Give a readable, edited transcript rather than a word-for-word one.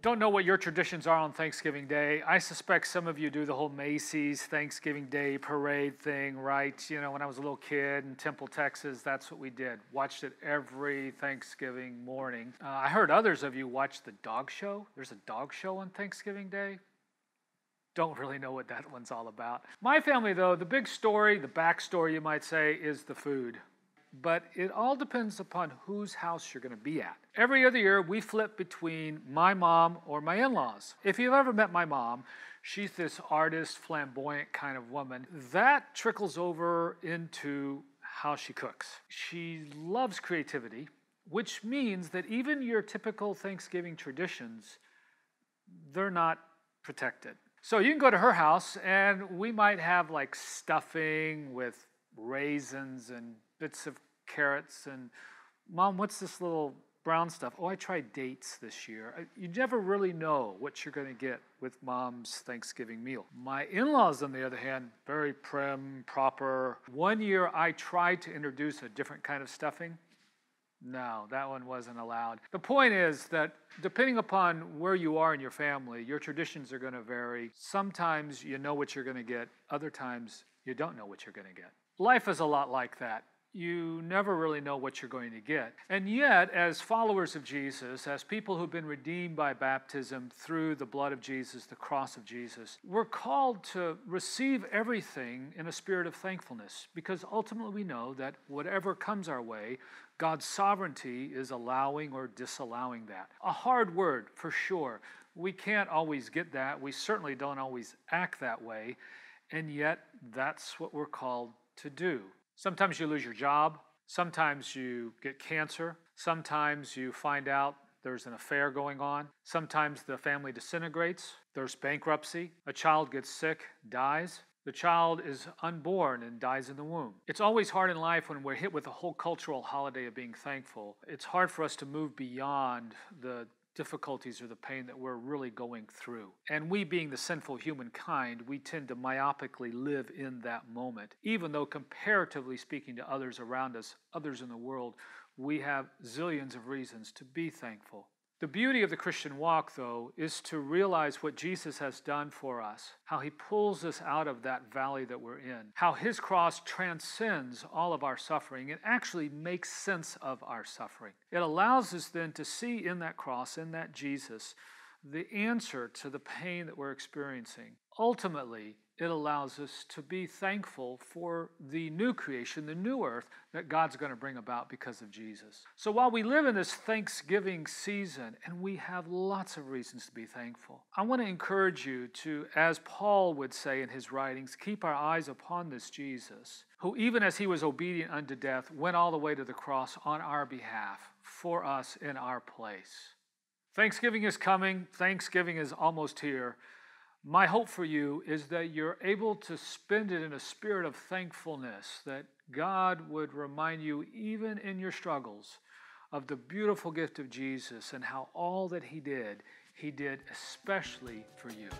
Don't know what your traditions are on Thanksgiving Day. I suspect some of you do the whole Macy's Thanksgiving Day parade thing, right? You know, when I was a little kid in Temple, Texas, that's what we did. Watched it every Thanksgiving morning. I heard others of you watch the dog show. There's a dog show on Thanksgiving Day. Don't really know what that one's all about. My family, though, the big story, the backstory, you might say, is the food. But it all depends upon whose house you're going to be at. Every other year, we flip between my mom or my in-laws. If you've ever met my mom, she's this artist, flamboyant kind of woman. That trickles over into how she cooks. She loves creativity, which means that even your typical Thanksgiving traditions, they're not protected. So you can go to her house, and we might have like stuffing with raisins and bits of carrots and, Mom, what's this little brown stuff? Oh, I tried dates this year. You never really know what you're going to get with Mom's Thanksgiving meal. My in-laws, on the other hand, very prim, proper. One year I tried to introduce a different kind of stuffing. No, that one wasn't allowed. The point is that depending upon where you are in your family, your traditions are going to vary. Sometimes you know what you're going to get. Other times you don't know what you're going to get. Life is a lot like that. You never really know what you're going to get. And yet, as followers of Jesus, as people who've been redeemed by baptism through the blood of Jesus, the cross of Jesus, we're called to receive everything in a spirit of thankfulness, because ultimately we know that whatever comes our way, God's sovereignty is allowing or disallowing that. A hard word, for sure. We can't always get that. We certainly don't always act that way. And yet, that's what we're called to do. Sometimes you lose your job. Sometimes you get cancer. Sometimes you find out there's an affair going on. Sometimes the family disintegrates. There's bankruptcy. A child gets sick, dies. The child is unborn and dies in the womb. It's always hard in life when we're hit with a whole cultural holiday of being thankful. It's hard for us to move beyond the difficulties or the pain that we're really going through. And we, being the sinful humankind, we tend to myopically live in that moment. Even though comparatively speaking to others around us, others in the world, we have zillions of reasons to be thankful. The beauty of the Christian walk, though, is to realize what Jesus has done for us, how he pulls us out of that valley that we're in, how his cross transcends all of our suffering and actually makes sense of our suffering. It allows us then to see in that cross, in that Jesus, the answer to the pain that we're experiencing. Ultimately, it allows us to be thankful for the new creation, the new earth that God's going to bring about because of Jesus. So while we live in this Thanksgiving season, and we have lots of reasons to be thankful, I want to encourage you to, as Paul would say in his writings, keep our eyes upon this Jesus, who even as he was obedient unto death, went all the way to the cross on our behalf, for us in our place. Thanksgiving is coming. Thanksgiving is almost here. My hope for you is that you're able to spend it in a spirit of thankfulness, that God would remind you, even in your struggles, of the beautiful gift of Jesus and how all that he did especially for you.